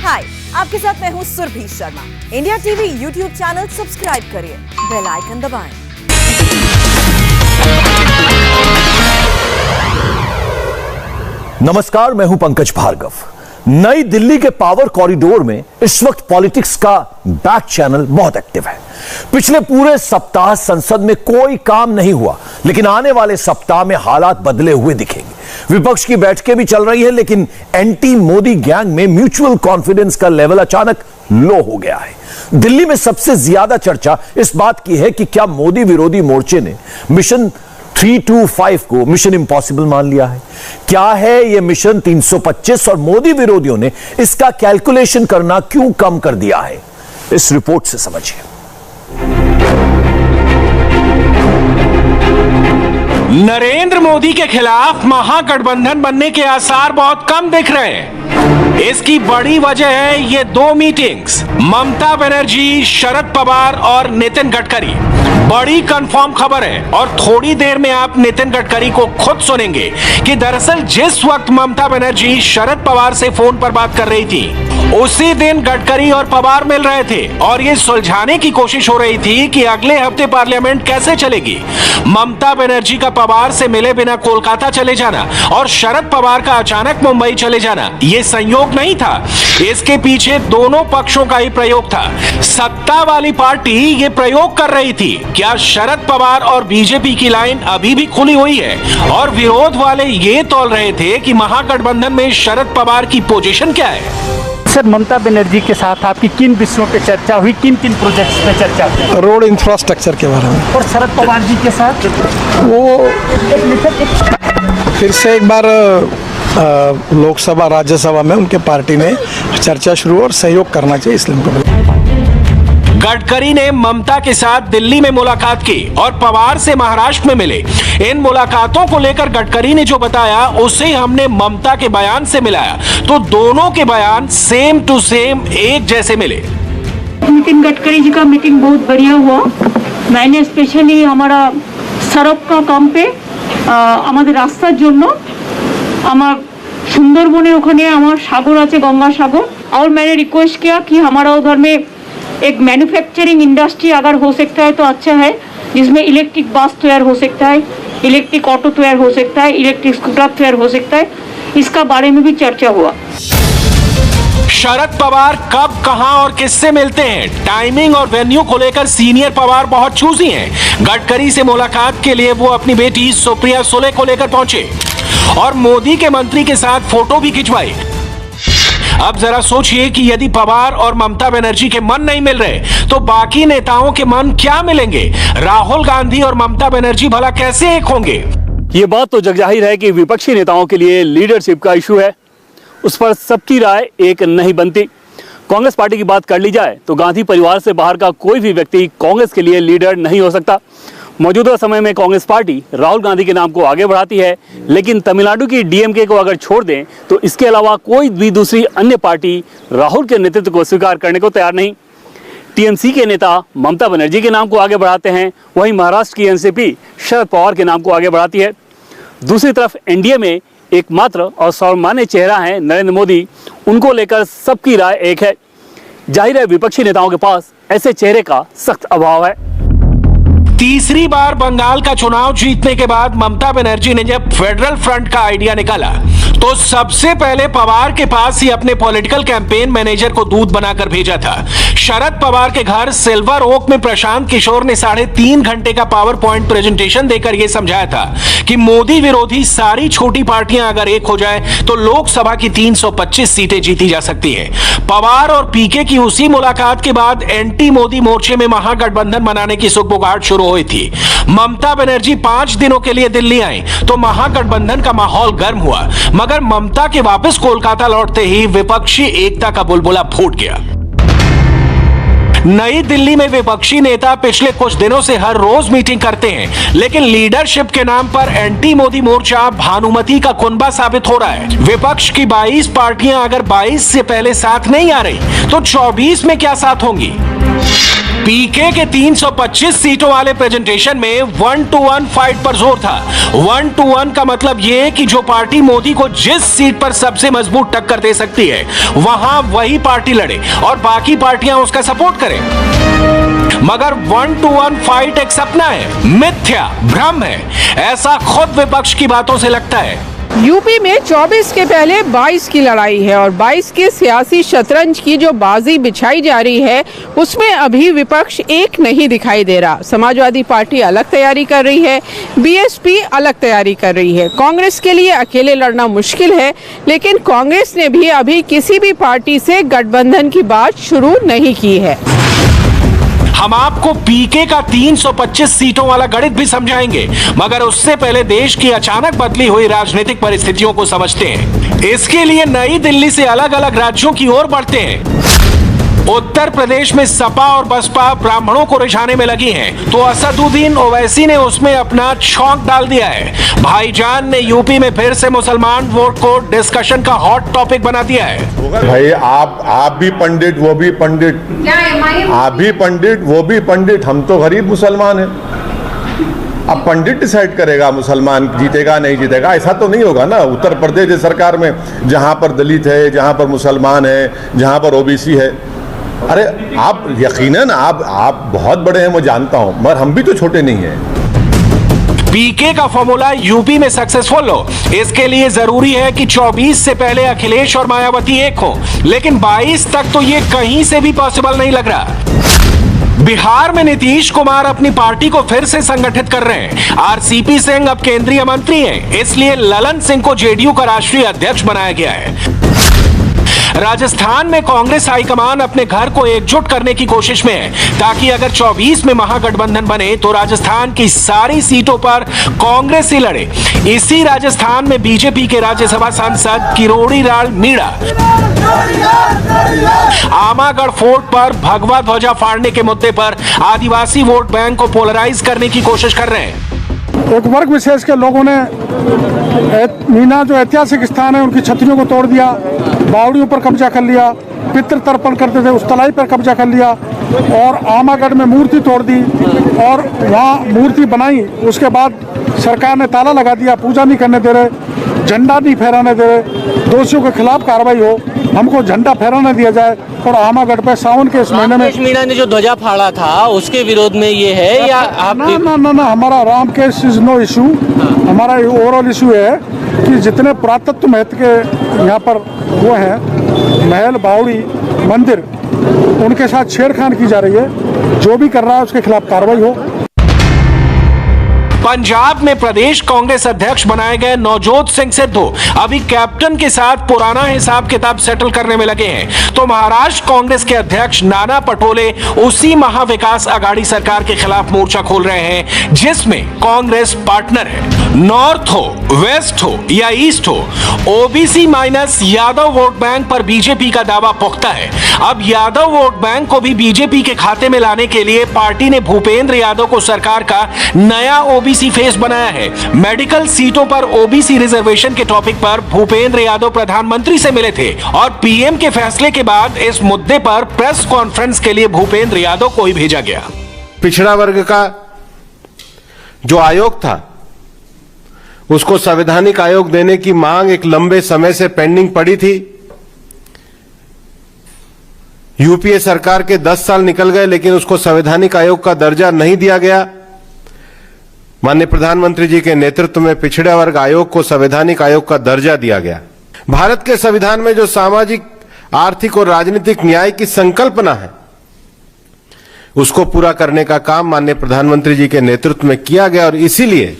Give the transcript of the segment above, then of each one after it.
हाय, आपके साथ मैं हूँ Surbhi Sharma. India TV YouTube channel subscribe करिए, बेल आइकन दबाएं। नमस्कार, मैं हूं पंकज भार्गव। नई दिल्ली के पावर कॉरिडोर में इस वक्त पॉलिटिक्स का बैक चैनल बहुत एक्टिव है। पिछले पूरे सप्ताह संसद में कोई काम नहीं हुआ, लेकिन आने वाले सप्ताह में हालात बदले हुए दिखेंगे। विपक्ष की बैठकें भी चल रही है, लेकिन एंटी मोदी गैंग में म्यूचुअल कॉन्फिडेंस का लेवल अचानक लो हो गया है। दिल्ली में सबसे ज्यादा चर्चा इस बात की है कि क्या मोदी विरोधी मोर्चे ने मिशन 325 को मिशन इम्पॉसिबल मान लिया है। क्या है यह मिशन 325 और मोदी विरोधियों ने इसका कैलकुलेशन करना क्यों कम कर दिया है, इस रिपोर्ट से समझिए। नरेंद्र मोदी के खिलाफ महागठबंधन बनने के आसार बहुत कम दिख रहे हैं। इसकी बड़ी वजह है ये दो मीटिंग्स, ममता बनर्जी, शरद पवार और नितिन गडकरी। बड़ी कंफर्म खबर है और थोड़ी देर में आप नितिन गडकरी को खुद सुनेंगे कि दरअसल जिस वक्त ममता बनर्जी शरद पवार से फोन पर बात कर रही थी, उसी दिन गडकरी और पवार मिल रहे थे और ये सुलझाने की कोशिश हो रही थी कि अगले हफ्ते पार्लियामेंट कैसे चलेगी। ममता बनर्जी का पवार से मिले बिना कोलकाता चले जाना और शरद पवार का अचानक मुंबई चले जाना, ये संयोग नहीं था। इसके पीछे दोनों पक्षों का ही प्रयोग था। सत्ता वाली पार्टी ये प्रयोग कर रही थी। क्या शरद पवार और बीजेपी की लाइन अभी भी खुली हुई है? और विरोध वाले ये तौल रहे थे कि महागठबंधन में शरद पवार की पोजीशन क्या है। सर, ममता बनर्जी के साथ आपकी किन विषयों पे चर्चा हुई, किन किन प्रोजेक्ट्स पे चर्चा हुई? रोड इंफ्रास्ट्रक्चर के बारे में। और शरद पवार जी के साथ वो फिर से एक बार लोकसभा राज्यसभा में उनके पार्टी में चर्चा शुरू और सहयोग करना चाहिए, इसलिए उनको गडकरी ने ममता के साथ दिल्ली में मुलाकात की और पवार से महाराष्ट्र में मिले। इन मुलाकातों को लेकर गडकरी ने जो बताया उसे हमने ममता के बयान से मिलाया, तो दोनों के बयान सेम टू सेम एक जैसे मिले। नितिन गडकरी जी का मीटिंग बहुत बढ़िया हुआ। मैंने स्पेशली हमारा सड़क का काम पे আমাদের রাস্তার জন্য আমার সুন্দরবনে ওখানে আমার সাগর আছে, गंगा सागर, और मैंने रिक्वेस्ट किया कि हमारा उधर में एक मैन्युफैक्चरिंग इंडस्ट्री अगर हो सकता है तो अच्छा है, जिसमें इलेक्ट्रिक बस तैयार हो सकता है, इलेक्ट्रिक ऑटो तैयार हो सकता है, इलेक्ट्रिक स्कूटर तैयार हो सकता है। इसका बारे में भी चर्चा हुआ। शरद पवार कब, कहां और किससे मिलते हैं, टाइमिंग और वेन्यू को लेकर सीनियर पवार बहुत चूजी हैं। गडकरी से मुलाकात के लिए वो अपनी बेटी सुप्रिया सुले को लेकर पहुंचे और मोदी के मंत्री के साथ फोटो भी खिंचवाई। अब जरा सोचिए कि यदि पवार और ममता बनर्जी के मन नहीं मिल रहे तो बाकी नेताओं के मन क्या मिलेंगे? राहुल गांधी और ममता बनर्जी भला कैसे एक होंगे? ये बात तो जगजाहिर है कि विपक्षी नेताओं के लिए लीडरशिप का इशू है, उस पर सबकी राय एक नहीं बनती। कांग्रेस पार्टी की बात कर ली जाए तो गांधी परिवार से बाहर का कोई भी व्यक्ति कांग्रेस के लिए लीडर नहीं हो सकता। मौजूदा समय में कांग्रेस पार्टी राहुल गांधी के नाम को आगे बढ़ाती है, लेकिन तमिलनाडु की डीएमके को अगर छोड़ दें तो इसके अलावा कोई भी दूसरी अन्य पार्टी राहुल के नेतृत्व को स्वीकार करने को तैयार नहीं। टीएमसी के नेता ममता बनर्जी के नाम को आगे बढ़ाते हैं, वहीं महाराष्ट्र की एनसीपी शरद पवार के नाम को आगे बढ़ाती है। दूसरी तरफ एनडीए में एकमात्र और सर्वमान्य चेहरा है नरेंद्र मोदी, उनको लेकर सबकी राय एक है। जाहिर है विपक्षी नेताओं के पास ऐसे चेहरे का सख्त अभाव है। तीसरी बार बंगाल का चुनाव जीतने के बाद ममता बनर्जी ने जब फेडरल फ्रंट का आइडिया निकाला तो सबसे पहले पवार के पास ही अपने पॉलिटिकल कैंपेन मैनेजर को दूत बनाकर भेजा था। शरद पवार के घर सिल्वर ओक में प्रशांत किशोर ने 3.5 घंटे का पावर पॉइंट प्रेजेंटेशन देकर यह समझाया था कि मोदी विरोधी सारी छोटी पार्टियां अगर एक हो जाए तो लोकसभा की 325 सीटें जीती जा सकती है। पवार और पीके की उसी मुलाकात के बाद एंटी मोदी मोर्चे में महागठबंधन बनाने की सुगबुगाहट शुरू हुई थी। ममता बनर्जी 5 दिनों के लिए दिल्ली आई तो महागठबंधन का माहौल गर्म हुआ, मगर ममता के वापस कोलकाता लौटते ही विपक्षी एकता का बुलबुला फूट गया। नई दिल्ली में विपक्षी नेता पिछले कुछ दिनों से हर रोज मीटिंग करते हैं, लेकिन लीडरशिप के नाम पर एंटी मोदी मोर्चा भानुमति का कुनबा साबित हो रहा है। विपक्ष की 22 पार्टियां अगर 22 से पहले साथ नहीं आ रही तो 24 में क्या साथ होंगी? पीके के 325 सीटों वाले प्रेजेंटेशन में 1-to-1 फाइट पर जोर था। 1-to-1 का मतलब यह कि जो पार्टी मोदी को जिस सीट पर सबसे मजबूत टक्कर दे सकती है वहां वही पार्टी लड़े और बाकी पार्टियां उसका सपोर्ट करें। मगर 1-to-1 फाइट एक सपना है, मिथ्या, भ्रम है, ऐसा खुद विपक्ष की बातों से लगता है। यूपी में 24 के पहले 22 की लड़ाई है और 22 के सियासी शतरंज की जो बाजी बिछाई जा रही है उसमें अभी विपक्ष एक नहीं दिखाई दे रहा। समाजवादी पार्टी अलग तैयारी कर रही है, बीएसपी अलग तैयारी कर रही है। कांग्रेस के लिए अकेले लड़ना मुश्किल है, लेकिन कांग्रेस ने भी अभी किसी भी पार्टी से गठबंधन की बात शुरू नहीं की है। हम आपको पीके का 325 सीटों वाला गणित भी समझाएंगे, मगर उससे पहले देश की अचानक बदली हुई राजनीतिक परिस्थितियों को समझते हैं। इसके लिए नई दिल्ली से अलग अलग राज्यों की ओर बढ़ते हैं। उत्तर प्रदेश में सपा और बसपा ब्राह्मणों को रिझाने में लगी हैं, तो असदुद्दीन ओवैसी ने उसमें अपना छौंक डाल दिया है। भाईजान ने यूपी में फिर से मुसलमान वोट को डिस्कशन का हॉट टॉपिक बना दिया है। भाई आप भी पंडित, वो भी पंडित, आप भी पंडित, वो भी पंडित, हम तो गरीब मुसलमान हैं। अब पंडित डिसाइड करेगा मुसलमान जीतेगा नहीं जीतेगा, ऐसा तो नहीं होगा ना। उत्तर प्रदेश सरकार में जहां पर दलित है, जहां पर मुसलमान है, जहां पर ओबीसी है, अरे आप यकीनन आप बहुत बड़े हैं, मैं जानता हूं, मगर हम भी तो छोटे नहीं हैं। पीके का फॉर्मूला यूपी में सक्सेसफुल हो, इसके लिए जरूरी है कि 24 से पहले अखिलेश और मायावती एक हो, लेकिन 22 तक तो ये कहीं से भी पॉसिबल नहीं लग रहा। बिहार में नीतीश कुमार अपनी पार्टी को फिर से संगठित कर रहे हैं। आरसीपी सिंह अब केंद्रीय मंत्री हैं, इसलिए ललन सिंह को जेडीयू का राष्ट्रीय अध्यक्ष बनाया गया है। राजस्थान में कांग्रेस हाईकमान अपने घर को एकजुट करने की कोशिश में है, ताकि अगर 24 में महागठबंधन बने तो राजस्थान की सारी सीटों पर कांग्रेस ही लड़े। इसी राजस्थान में बीजेपी के राज्यसभा सांसद किरोड़ी लाल मीणा आमागढ़ फोर्ट पर भगवा ध्वजा फाड़ने के मुद्दे पर आदिवासी वोट बैंक को पोलराइज करने की कोशिश कर रहे हैं। एक वर्ग विशेष के लोगों ने मीना जो ऐतिहासिक स्थान है उनकी छतरियों को तोड़ दिया, बावड़ियों पर कब्जा कर लिया, पितृ तर्पण करते थे उस तलाई पर कब्जा कर लिया और आमागढ़ में मूर्ति तोड़ दी और वहाँ मूर्ति बनाई। उसके बाद सरकार ने ताला लगा दिया, पूजा नहीं करने दे रहे, झंडा नहीं फहराने दे रहे। दोषियों के खिलाफ कार्रवाई हो, हमको झंडा फहराने दिया जाए। और आमागढ़ पे सावन के इस महीने में मीणा ने जो ध्वजा फाड़ा था उसके विरोध में ये है या आप? ना, हमारा Ram case is no issue. हमारा ओवरऑल इशू है कि जितने पुरातत्व महत्व के यहाँ पर वो हैं महल, बावड़ी, मंदिर, उनके साथ छेड़खानी की जा रही है। जो भी कर रहा है उसके खिलाफ कार्रवाई हो। पंजाब में प्रदेश कांग्रेस अध्यक्ष बनाए गए नवजोत सिंह सिद्धू अभी कैप्टन के साथ पुराना हिसाब किताब सेटल करने में लगे हैं, तो महाराष्ट्र कांग्रेस के अध्यक्ष नाना पटोले उसी महाविकास आघाड़ी सरकार के खिलाफ मोर्चा खोल रहे हैं, जिसमें कांग्रेस पार्टनर है। नॉर्थ हो, वेस्ट हो या ईस्ट हो, OBC minus Yadav vote bank पर बीजेपी का दावा पुख्ता है। अब यादव वोट बैंक को भी बीजेपी के खाते में लाने के लिए पार्टी ने भूपेंद्र यादव को सरकार का नया ओबीसी फेस बनाया है। मेडिकल सीटों पर ओबीसी रिजर्वेशन के टॉपिक पर भूपेंद्र यादव प्रधानमंत्री से मिले थे और पीएम के फैसले के बाद इस मुद्दे पर प्रेस कॉन्फ्रेंस के लिए भूपेंद्र यादव को ही भेजा गया। पिछड़ा वर्ग का जो आयोग था उसको संवैधानिक आयोग देने की मांग एक लंबे समय से पेंडिंग पड़ी थी। यूपीए सरकार के 10 साल निकल गए लेकिन उसको संवैधानिक आयोग का दर्जा नहीं दिया गया। माननीय प्रधानमंत्री जी के नेतृत्व में पिछड़ा वर्ग आयोग को संवैधानिक आयोग का दर्जा दिया गया। भारत के संविधान में जो सामाजिक, आर्थिक और राजनीतिक न्याय की संकल्पना है उसको पूरा करने का काम माननीय प्रधानमंत्री जी के नेतृत्व में किया गया और इसीलिए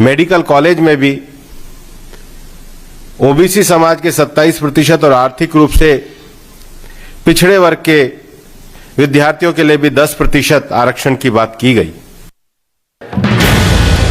मेडिकल कॉलेज में भी ओबीसी समाज के 27% और आर्थिक रूप से पिछड़े वर्ग के विद्यार्थियों के लिए भी 10% आरक्षण की बात की गई।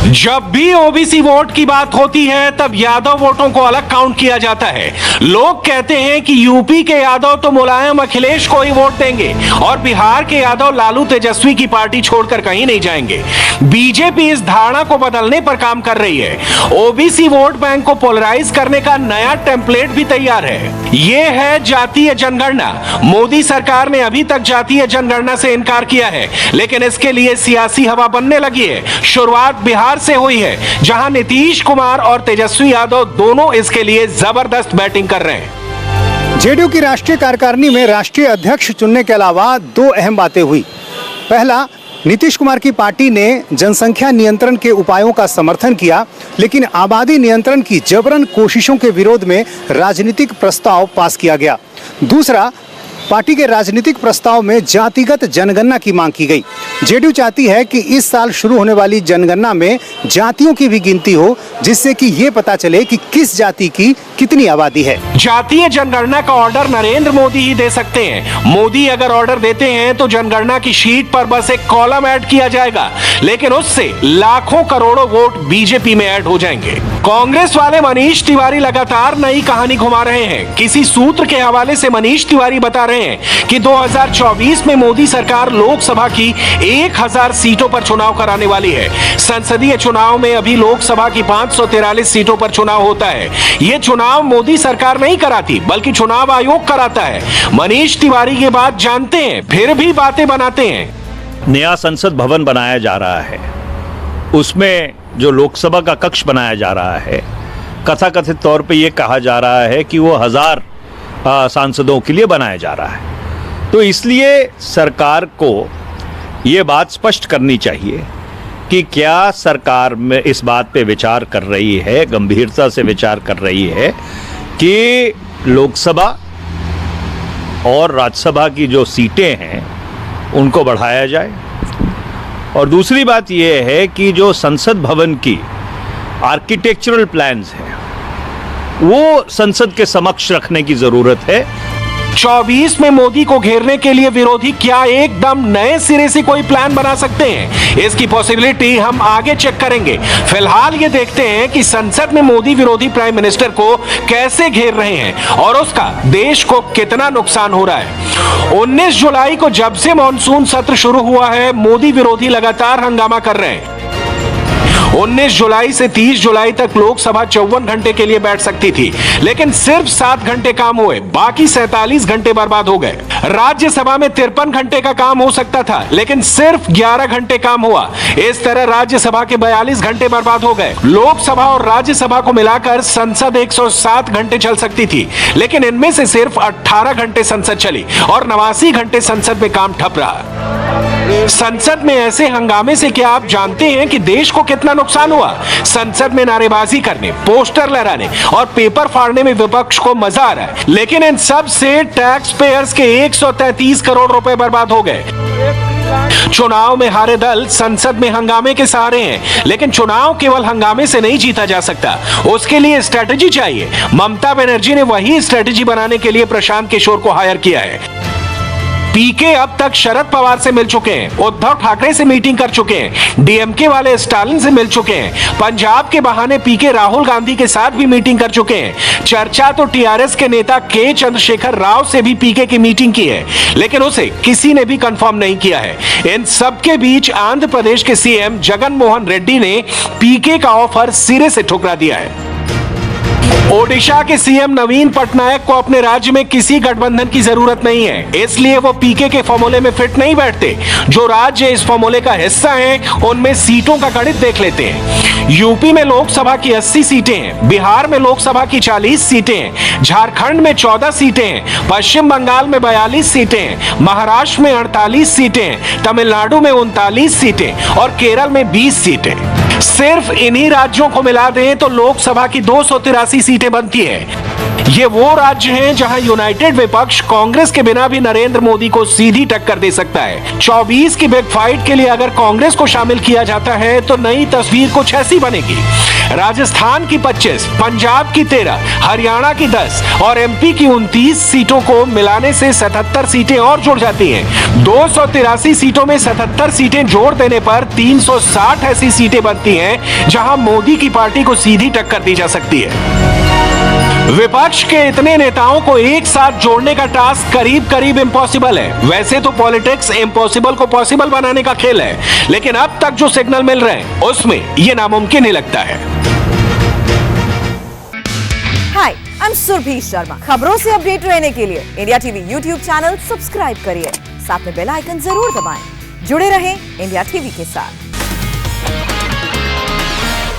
जब भी ओबीसी वोट की बात होती है तब यादव वोटों को अलग काउंट किया जाता है। लोग कहते हैं कि यूपी के यादव तो मुलायम अखिलेश को ही वोट देंगे और बिहार के यादव लालू तेजस्वी की पार्टी छोड़कर कहीं नहीं जाएंगे। बीजेपी इस धारणा को बदलने पर काम कर रही है। ओबीसी वोट बैंक को पोलराइज करने का नया टेम्पलेट भी तैयार है। यह है जातीय जनगणना। मोदी सरकार ने अभी तक जातीय जनगणना से इनकार किया है, लेकिन इसके लिए सियासी हवा बनने लगी है। शुरुआत बिहार से हुई है, जहां नीतीश कुमार और तेजस्वी यादव दोनों इसके लिए जबरदस्त बैटिंग कर रहे हैं। जेडीयू की राष्ट्रीय कार्यकारिणी में राष्ट्रीय अध्यक्ष चुनने के अलावा दो अहम बातें हुई। पहला, नीतीश कुमार की पार्टी ने जनसंख्या नियंत्रण के उपायों का समर्थन किया, लेकिन आबादी नियंत्रण की जबरन कोशिशों के विरोध में राजनीतिक प्रस्ताव पास किया गया। दूसरा, पार्टी के राजनीतिक प्रस्ताव में जातिगत जनगणना की मांग की गई। जेडीयू चाहती है कि इस साल शुरू होने वाली जनगणना में जातियों की भी गिनती हो, जिससे कि ये पता चले कि किस जाति की कितनी आबादी है। जातीय जनगणना का ऑर्डर नरेंद्र मोदी ही दे सकते हैं। मोदी अगर ऑर्डर देते हैं तो जनगणना की शीट पर बस एक कॉलम ऐड किया जाएगा, लेकिन उससे लाखों करोड़ों वोट बीजेपी में ऐड हो जाएंगे। कांग्रेस वाले मनीष तिवारी लगातार नई कहानी घुमा रहे हैं। किसी सूत्र के हवाले से मनीष तिवारी बता रहे हैं कि 2024 में मोदी सरकार लोकसभा की 1000 सीटों पर चुनाव कराने वाली है। संसदीय चुनाव में अभी लोकसभा की 543 सीटों पर चुनाव होता है। यह चुनाव मोदी सरकार नहीं कराती, बल्कि चुनाव आयोग कराता है। मनीष तिवारी ये बात जानते हैं, फिर भी बातें बनाते हैं। नया संसद भवन बनाया जा रहा है, उसमें जो लोकसभा का कक्ष बनाया जा रहा है, कथाकथित तौर पे ये कहा जा रहा है कि वो 1000 सांसदों के लिए बनाया जा रहा है। तो इसलिए सरकार को ये बात स्पष्ट करनी चाहिए कि क्या सरकार में इस बात पे विचार कर रही है, गंभीरता से विचार कर रही है कि लोकसभा और राज्यसभा की जो सीटें हैं उनको बढ़ाया जाए। और दूसरी बात यह है कि जो संसद भवन की आर्किटेक्चरल प्लान्स हैं वो संसद के समक्ष रखने की जरूरत है। 24 में मोदी को घेरने के लिए विरोधी क्या एकदम नए सिरे से कोई प्लान बना सकते हैं? इसकी पॉसिबिलिटी हम आगे चेक करेंगे। फिलहाल ये देखते हैं कि संसद में मोदी विरोधी प्राइम मिनिस्टर को कैसे घेर रहे हैं और उसका देश को कितना नुकसान हो रहा है। 19 जुलाई को जब से मॉनसून सत्र शुरू हुआ है, मोदी विरोधी लगातार हंगामा कर रहे हैं। 19 जुलाई से 30 जुलाई तक लोकसभा 54 घंटे के लिए बैठ सकती थी, लेकिन सिर्फ 7 घंटे काम हुए, बाकी 47 घंटे बर्बाद हो गए। राज्यसभा में 53 घंटे का काम हो सकता था, लेकिन सिर्फ 11 घंटे काम हुआ। इस तरह राज्यसभा के 42 घंटे बर्बाद हो गए। लोकसभा और राज्यसभा को मिलाकर संसद 107 घंटे चल सकती थी, लेकिन इनमें से सिर्फ 18 घंटे संसद चली और 89 घंटे संसद में काम ठप रहा। संसद में ऐसे हंगामे से क्या आप जानते हैं कि देश को कितना नुकसान हुआ? संसद में नारेबाजी करने, पोस्टर लहराने और पेपर फाड़ने में विपक्ष को मजा आ रहा है, लेकिन इन सब से टैक्स पेयर्स के 133 करोड़ रुपए बर्बाद हो गए। चुनाव में हारे दल संसद में हंगामे के सहारे हैं, लेकिन चुनाव केवल हंगामे से नहीं जीता जा सकता, उसके लिए स्ट्रेटेजी चाहिए। ममता बनर्जी ने वही स्ट्रेटेजी बनाने के लिए प्रशांत किशोर को हायर किया है। पीके अब तक शरद पवार से मिल चुके हैं, उद्धव ठाकरे से मीटिंग कर चुके हैं, डीएमके वाले स्टालिन से मिल चुके हैं, पंजाब के बहाने पीके राहुल गांधी के साथ भी मीटिंग कर चुके हैं। चर्चा तो टीआरएस के नेता के चंद्रशेखर राव से भी पीके की मीटिंग की है, लेकिन उसे किसी ने भी कंफर्म नहीं किया है। इन सबके बीच आंध्र प्रदेश के सीएम जगन मोहन रेड्डी ने पीके का ऑफर सिरे से ठुकरा दिया है। ओडिशा के सीएम नवीन पटनायक को अपने राज्य में किसी गठबंधन की जरूरत नहीं है, इसलिए वो पीके के फॉर्मूले में फिट नहीं बैठते। जो राज्य इस फॉर्मूले का हिस्सा हैं, उनमें सीटों का गणित देख लेते हैं। यूपी में लोकसभा की 80 सीटें हैं, बिहार में लोकसभा की 40 सीटें हैं, झारखंड में 14 सीटें हैं, पश्चिम बंगाल में 42 सीटें हैं, महाराष्ट्र में 48 सीटें हैं, तमिलनाडु में 39 सीटें और केरल में 20 सीटें। सिर्फ इन्हीं राज्यों को मिला दें तो लोकसभा की 283 सीटें बनती है। ये वो राज्य हैं जहां यूनाइटेड विपक्ष कांग्रेस के बिना भी नरेंद्र मोदी को सीधी टक्कर दे सकता है। 24 की बिग फाइट के लिए अगर कांग्रेस को शामिल किया जाता है तो नई तस्वीर कुछ ऐसी बनेगी। राजस्थान की 25, पंजाब की 13, हरियाणा की 10 और एमपी की 29 सीटों को मिलाने से 77 सीटें और जुड़ जाती हैं। 283 सीटों में 77 सीटें जोड़ देने पर 360 ऐसी सीटें बनती सकती हैं, जहां मोदी की पार्टी को सीधी टक्कर दी जा सकती है। विपक्ष के इतने नेताओं को एक साथ जोड़ने का टास्क करीब करीब इम्पॉसिबल है। वैसे तो पॉलिटिक्स इम्पॉसिबल को पॉसिबल बनाने का खेल है, लेकिन अब तक जो सिग्नल मिल रहे हैं उसमें यह नामुमकिन ही लगता है। हाय, आई एम सुरभि शर्मा। खबरों से अपडेट रहने के लिए India TV YouTube channel subscribe करिए, साथ में बेल आइकन जरूर दबाएं। जुड़े रहें इंडिया टीवी के साथ।